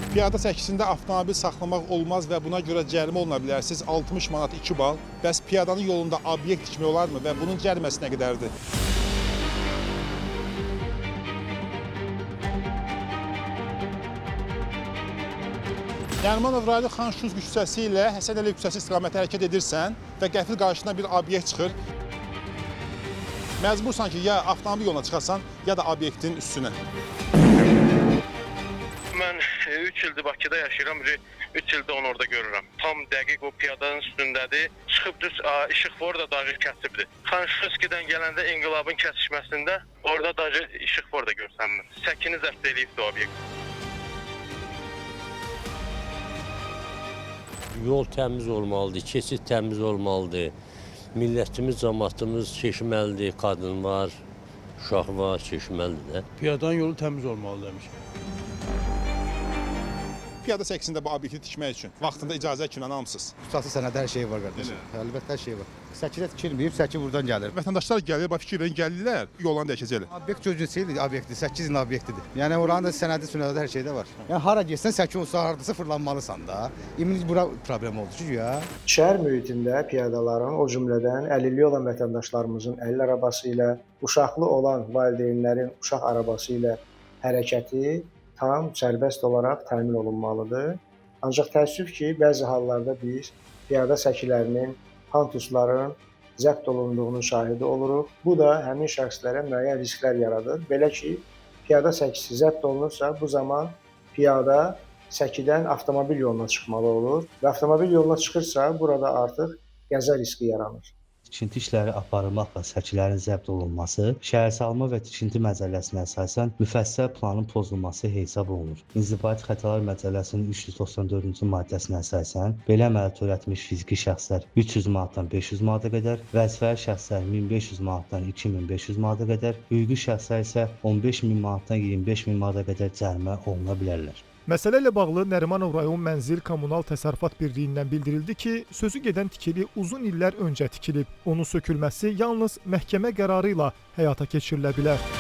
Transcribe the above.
Piyada səkisində avtomobil saxlamaq olmaz və buna görə cərimə oluna bilərsiniz. 60 manat 2 bal. Bəs piyadanın yolunda obyekt tikmək olarmı və bunun cəriməsi nə qədərdir? Nərimanov rayonu Xan Şuz küçəsi ilə Həsən Əliyev küçəsi istiqaməti hərəkət edirsən və qəfil qarşına bir obyekt çıxır. Məcbursan ki, ya avtomobil yoluna çıxasan, ya da obyektin üstünə. Mən 3 ildir Bakıda yaşayıram, 3 ildir onu orada görürəm. Tam dəqiq o piyadanın üstündədir. Çıxıb düz işıqfor da dağı kəsibdir. Xanşuskidən gələndə İnqilabın kəsişməsində orada dağı işıqfor da görsənmir. Səkini zəbt edibdir o obyekt. Yol təmiz olmalıdır, keçid təmiz olmalıdır. Millətimiz, cəmaatımız keçməlidir, qadın var, uşaq var, keçməlidir. Piyadanın yolu təmiz olmalıdır demiş. Piyada səkisində bu obyekti tikmək üçün vaxtında icazə kimin almısınız? Ruhsatlı sənədə hər şey var qardaşım. Əlbəttə hər şey var. Səkidə tikilməyib, səki buradan gəlir. Vətəndaşlar gəlir, bax fikirlərin gəlirlər, yollarını dəyişəcəklər. Obyekt cücüsü obyekti, 8 il obyektidir. Yəni oranın da sənədi sünədə hər şeydə var. Yəni hara getsən səki olsa hardasa fırlanmalısan da. İminiz bura problem oldu ki ya. Şəhər mühitində piyadaların, o cümlədən əlilliyi olan vətəndaşlarımızın əlil arabası ilə, uşaqlı olan valideynlərin uşaq arabası ilə hərəkəti tam sərbəst olaraq təmin olunmalıdır. Ancaq təəssüf ki, bəzi hallarda biz piyada səkilərinin, pantusların zəbt olunduğunun şahidi oluruq. Bu da həmin şəxslərə müəyyən risklər yaradır. Belə ki, piyada səkisi zəbt olunursa, bu zaman piyada səkidən avtomobil yoluna çıxmalı olur və avtomobil yoluna çıxırsa, burada artıq qəza riski yaranır. Tikinti işləri aparılmaqla səkilərin zəbt olunması, şəhərsalma və tikinti məcəlləsinə əsasən müfəssəl planın pozulması hesab olunur. İnzibati xətalar məcəlləsinin 394-cü maddəsinə əsasən belə əmələ törətmiş fiziki şəxslər 300 manatdan 500 manata qədər, vəzifəli şəxslər 1500 manatdan 2500 manata qədər, hüquqi şəxslər isə 15000 manatdan 25000 manata qədər cərimə oluna bilərlər. Məsələ ilə bağlı Nərimanov rayon Mənzil Kommunal Təsərrüfat Birliyindən bildirildi ki, sözü gedən tikili uzun illər öncə tikilib. Onun sökülməsi yalnız məhkəmə qərarı ilə həyata keçirilə bilər.